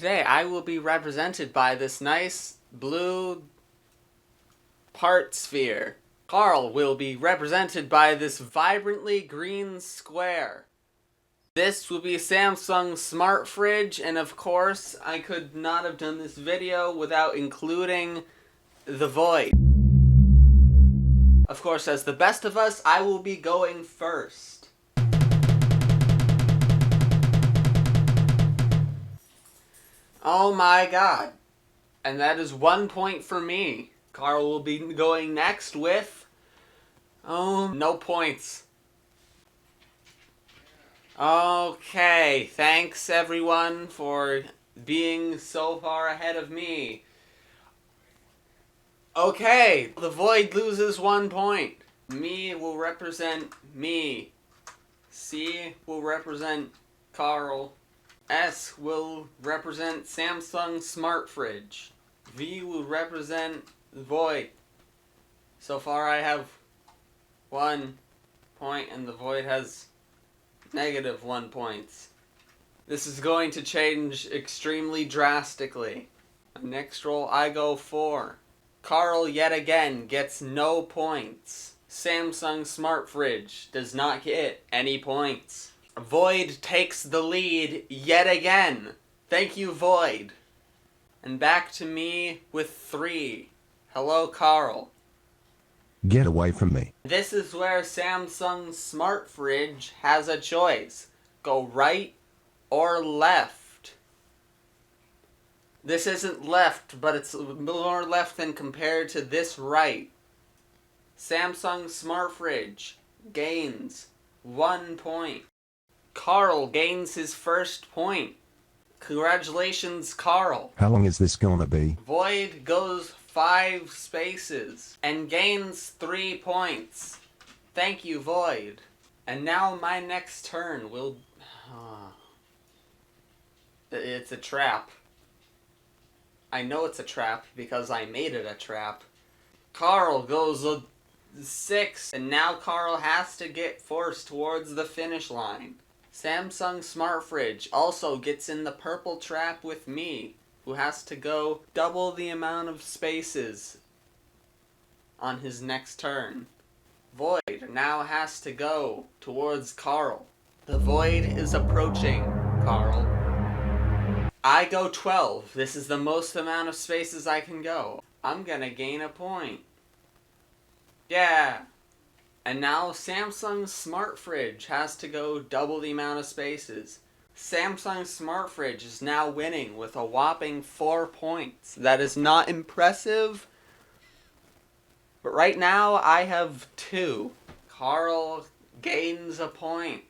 Today I will be represented by this nice blue part sphere. Carl will be represented by this vibrantly green square. This will be Samsung's smart fridge, and of course I could not have done this video without including the void. Of course, as the best of us, I will be going first. Oh my god. And that is 1 point for me. Carl will be going next with... no points. Okay, thanks everyone for being so far ahead of me. Okay, the void loses 1 point. Me will represent me. C will represent Carl. S will represent Samsung Smart Fridge. V will represent the void. So far I have 1 point and the void has -1 points. This is going to change extremely drastically. Next roll I go 4. Carl yet again gets no points. Samsung Smart Fridge does not get any points. Void takes the lead yet again. Thank you, Void. And back to me with 3. Hello, Carl. Get away from me. This is where Samsung Smart Fridge has a choice. Go right or left. This isn't left, but it's more left than compared to this right. Samsung Smart Fridge gains 1 point. Carl gains his first point. Congratulations, Carl. How long is this gonna be? Void goes 5 spaces and gains 3 points. Thank you, Void. And now my next turn will... It's a trap. I know it's a trap because I made it a trap. Carl goes 6, and now Carl has to get forced towards the finish line. Samsung Smart Fridge also gets in the purple trap with me, who has to go double the amount of spaces on his next turn. Void now has to go towards Carl. The void is approaching Carl. I go 12. This is the most amount of spaces I can go. I'm gonna gain a point. Yeah. And now Samsung Smart Fridge has to go double the amount of spaces. Samsung Smart Fridge is now winning with a whopping 4 points. That is not impressive. But right now I have 2. Carl gains a point.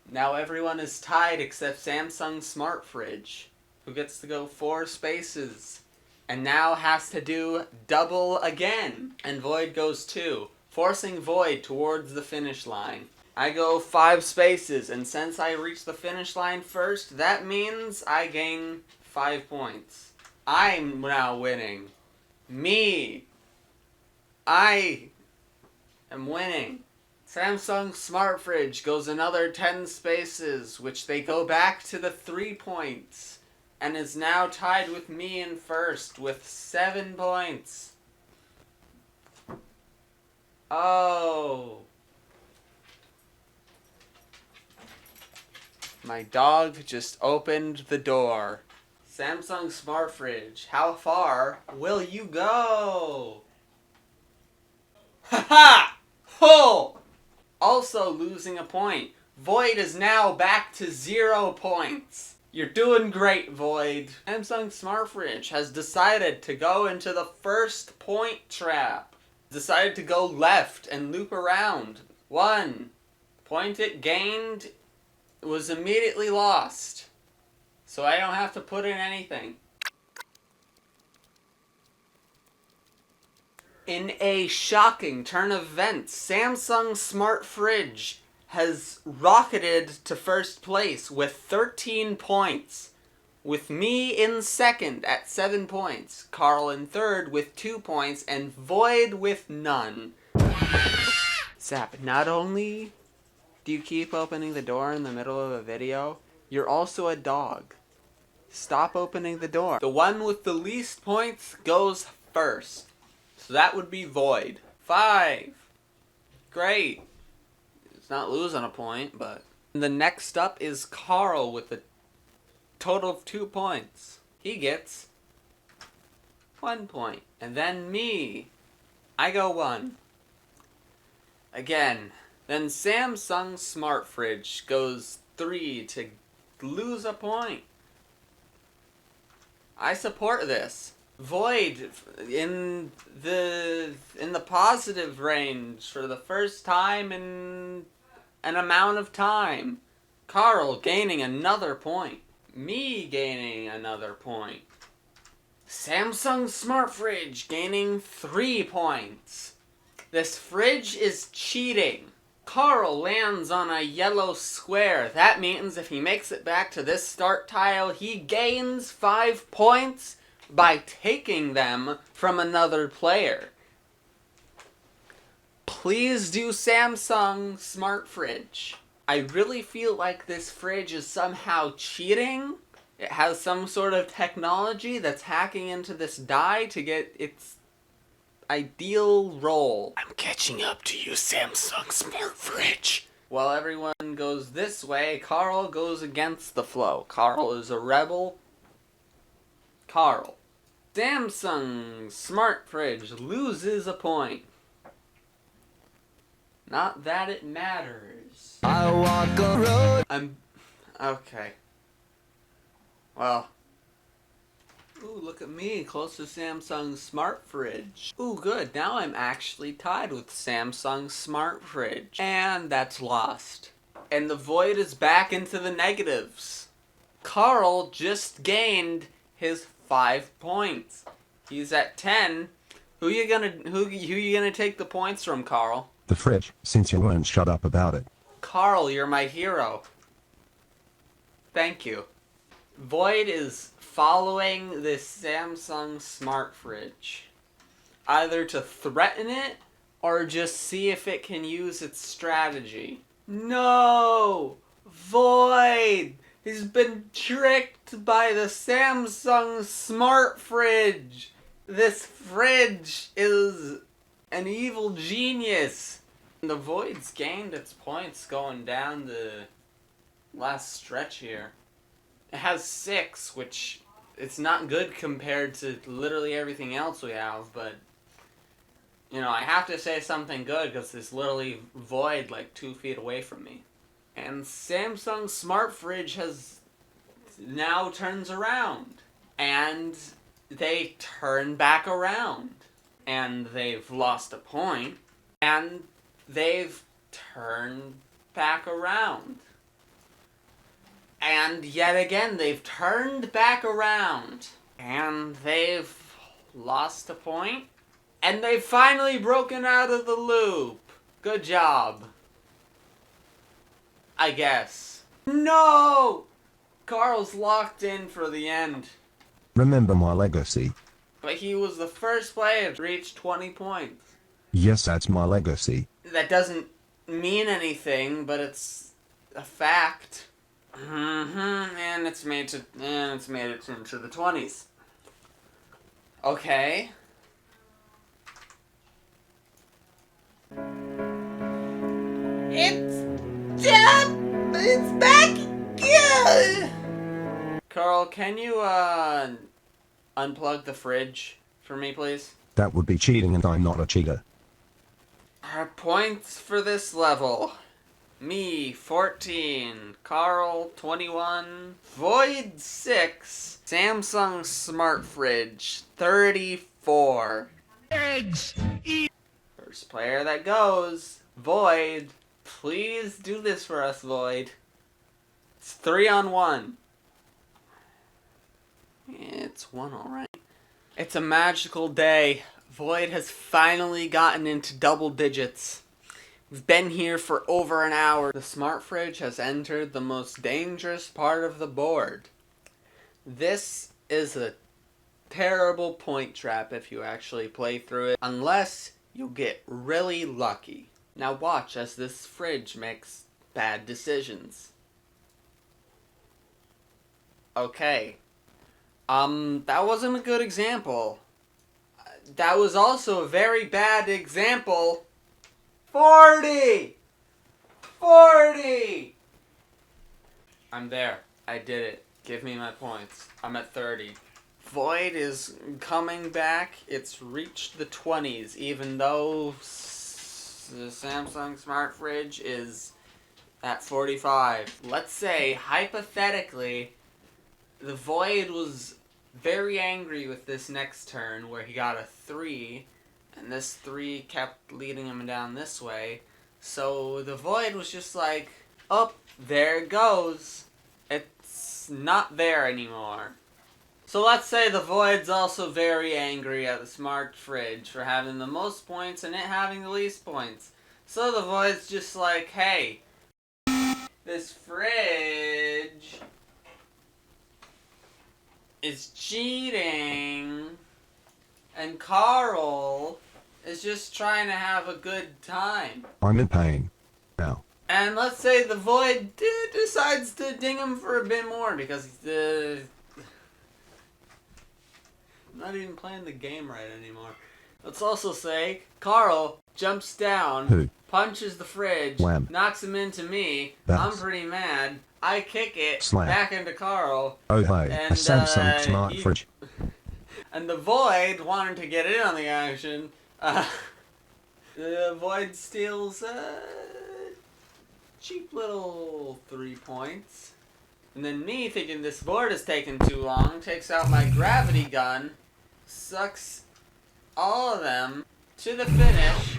Now everyone is tied except Samsung Smart Fridge, who gets to go 4 spaces. And now has to do double again. And Void goes 2. Forcing Void towards the finish line. I go 5 spaces, and since I reach the finish line first, that means I gain 5 points. I'm now winning. Me. I am winning. Samsung Smart Fridge goes another 10 spaces, which they go back to the 3 points, and is now tied with me in first with 7 points. Oh. My dog just opened the door. Samsung Smart Fridge, how far will you go? Ha-ha! Ho! Also losing a point. Void is now back to 0 points. You're doing great, Void. Samsung Smart Fridge has decided to go into the first point trap. Decided to go left and loop around. 1 point it gained was immediately lost. So I don't have to put in anything. In a shocking turn of events, Samsung Smart Fridge has rocketed to first place with 13 points. With me in second at 7 points, Carl in third with 2 points, and Void with none. Zap, not only do you keep opening the door in the middle of a video, you're also a dog. Stop opening the door. The one with the least points goes first. So that would be Void. 5. Great. It's not losing a point, but... The next up is Carl with a total of 2 points. He gets 1 point. And then me. I go 1. Again. Then Samsung Smart Fridge goes 3 to lose a point. I support this. Void in the positive range for the first time in an amount of time. Carl gaining another point. Me gaining another point. Samsung Smart Fridge gaining 3 points. This fridge is cheating. Carl lands on a yellow square. That means if he makes it back to this start tile, he gains 5 points by taking them from another player. Please do Samsung Smart Fridge. I really feel like this fridge is somehow cheating. It has some sort of technology that's hacking into this die to get its ideal roll. I'm catching up to you, Samsung Smart Fridge. While everyone goes this way, Carl goes against the flow. Carl is a rebel. Carl. Samsung Smart Fridge loses a point. Not that it matters. I walk a road. Okay. Well. Ooh, look at me, close to Samsung Smart Fridge. Ooh, good. Now I'm actually tied with Samsung Smart Fridge. And that's lost. And the Void is back into the negatives. Carl just gained his 5 points. He's at 10. Who you gonna take the points from, Carl? The fridge, since you won't shut up about it. Carl, you're my hero. Thank you. Void is following this Samsung Smart Fridge. Either to threaten it, or just see if it can use its strategy. No! Void! He's been tricked by the Samsung Smart Fridge! This fridge is an evil genius! The Void's gained its points going down the last stretch here. It has 6, which it's not good compared to literally everything else we have, but you know, I have to say something good because it's literally Void like 2 feet away from me. And Samsung Smart Fridge has now turns around. And they turn back around. And they've lost a point. And they've turned back around. And yet again, they've turned back around. And they've lost a point. And they've finally broken out of the loop. Good job. I guess. No! Carl's locked in for the end. Remember my legacy. But he was the first player to reach 20 points. Yes, that's my legacy. That doesn't mean anything, but it's a fact. And it's made it into the 20s. Okay. It's back again! Carl, can you unplug the fridge for me, please? That would be cheating and I'm not a cheater. Our points for this level. Me, 14. Carl, 21. Void, 6. Samsung Smart Fridge, 34. Eggs. First player that goes. Void. Please do this for us, Void. It's 3-on-1. It's 1, alright. It's a magical day. Void has finally gotten into double digits. We've been here for over an hour. The Smart Fridge has entered the most dangerous part of the board. This is a terrible point trap if you actually play through it, unless you get really lucky. Now watch as this fridge makes bad decisions. Okay, That wasn't a good example. That was also a very bad example. 40! 40! I'm there. I did it. Give me my points. I'm at 30. Void is coming back. It's reached the 20s, even though the Samsung Smart Fridge is at 45. Let's say, hypothetically, the Void was very angry with this next turn where he got a 3, and this 3 kept leading him down this way. So the Void was just like, oh, there it goes. It's not there anymore. So let's say the Void's also very angry at the Smart Fridge for having the most points and it having the least points. So the Void's just like, hey, this fridge is cheating, and Carl is just trying to have a good time. I'm in pain. Now. And let's say the Void decides to ding him for a bit more because he's not even playing the game right anymore. Let's also say Carl jumps down, Who? punches the fridge, Wham. knocks him into me. That's- I'm pretty mad. I kick it Slam. back into Carl. Oh hey, a And, Samsung Smart he- Fridge. And the Void, wanting to get in on the action, the Void steals a cheap little 3 points. And then me, thinking this board is taking too long, takes out my gravity gun, sucks all of them to the finish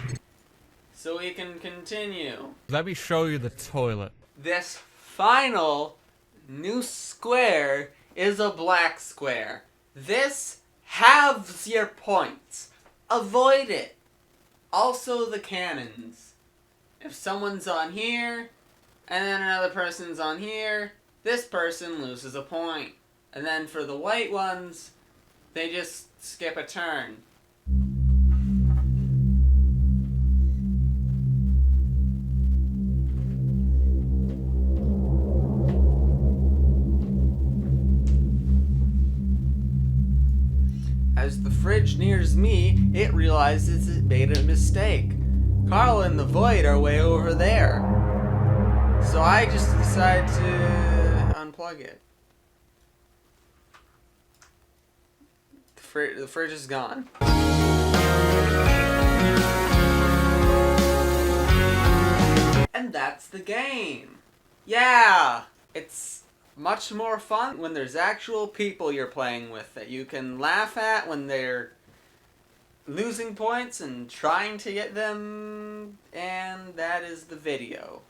so we can continue. Let me show you the toilet. This final new square is a black square. This halves your points. Avoid it. Also the cannons. If someone's on here, and then another person's on here, this person loses a point. And then for the white ones, they just skip a turn. As the fridge nears me, it realizes it made a mistake. Carl and the Void are way over there. So I just decide to unplug it. The fridge is gone. And that's the game. Yeah! It's much more fun when there's actual people you're playing with that you can laugh at when they're losing points and trying to get them, and that is the video.